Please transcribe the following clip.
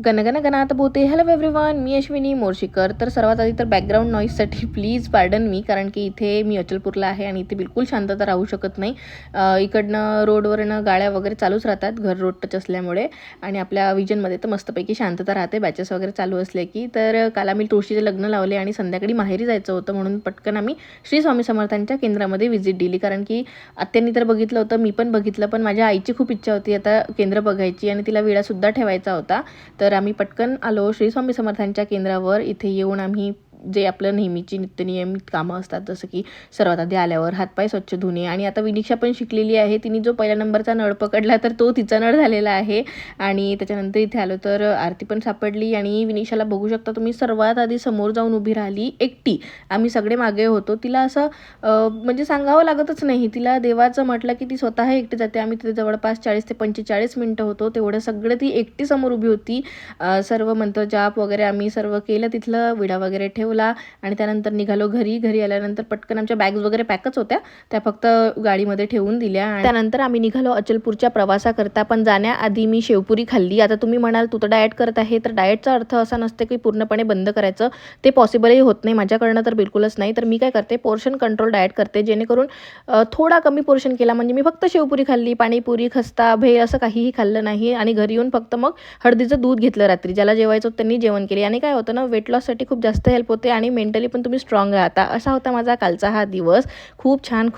गणगण गणात बोते. Hello everyone, मी अश्विनी मोर्शीकर. तर सर्वात आधी तर बॅकग्राऊंड नॉईजसाठी प्लीज पार्डन मी, कारण की इथे मी अचलपूरला आहे आणि इथे बिलकुल शांतता राहू शकत नाही. इकडनं रोडवरनं गाड्या वगैरे चालूच राहतात, घर रोड टच असल्यामुळे. आणि आपल्या विजनमध्ये तर मस्तपैकी शांतता राहते बॅचेस वगैरे चालू असले की. तर काल आम्ही तुळशीचे लग्न लावले आणि संध्याकाळी माहेरी जायचं होतं, म्हणून पटकन आम्ही श्री स्वामी समर्थांच्या केंद्रामध्ये व्हिजिट दिली. कारण की आत्यांनी तर बघितलं होतं, मी पण बघितलं, पण माझ्या आईची खूप इच्छा होती आता केंद्र बघायची आणि तिला विडासुद्धा ठेवायचा होता. तर आम्ही पटकन आलो श्री स्वामी समर्थांच्या केंद्रावर. इथे येऊन आम्ही जे आपलं नेहमीची नित्यनियमित कामं असतात, जसं की सर्वात आधी आल्यावर हातपाय स्वच्छ धुणे. आणि आता विनिक्षा पण शिकलेली आहे, तिने जो पहिल्या नंबरचा नळ पकडला तर तो तिचा नळ झालेला आहे. आणि त्याच्यानंतर इथे आलो तर आरती पण सापडली आणि विनिशाला बघू शकता तुम्ही, सर्वात आधी समोर जाऊन उभी राहिली एकटी. आम्ही सगळे मागे होतो. तिला असं म्हणजे सांगावं लागतच नाही, तिला देवाचं म्हटलं की ती स्वतः एकटी जाते. आम्ही तिथे जवळपास 40 ते 45 मिनटं होतो. तेवढं सगळं ती एकटी समोर उभी होती. सर्व मंत्र जाप वगैरे आम्ही सर्व केलं, तिथलं विडा वगैरे ठेवला आणि त्यानंतर निघालो घरी. घरी आल्यानंतर पटकन आमच्या बॅग्स वगैरे पॅकच होत्या, त्या फक्त गाडीमध्ये ठेवून दिल्या. आणि त्यानंतर आम्ही निघालो अचलपूरच्या प्रवासाकरता. पण जाण्याआधी मी शेवपुरी खाल्ली. आता तुम्ही म्हणाल तू तर डाएट करत आहे, तर डाएटचा अर्थ असा नसते की पूर्णपणे बंद करायचं, ते पॉसिबलही होत नाही माझ्याकडनं, तर बिलकुलच नाही. तर मी काय करते, पोर्शन कंट्रोल डाएट करते, जेणेकरून थोडा कमी पोर्शन केला. म्हणजे मी फक्त शेवपुरी खाल्ली, पाणीपुरी, खस्ता, भेळ असं काहीही खाल्लं नाही. आणि घरी येऊन फक्त मग हळदीचं दूध घेतलं रात्री. ज्याला जेवायचं त्यांनी जेवण केले. आणि काय होतं ना, वेट लॉससाठी खूप जास्त हेल्प होते आणि मेंटली पण तुम्ही स्ट्रॉंग राहता. असा होता माझा कालचा हा दिवस. खूप छान.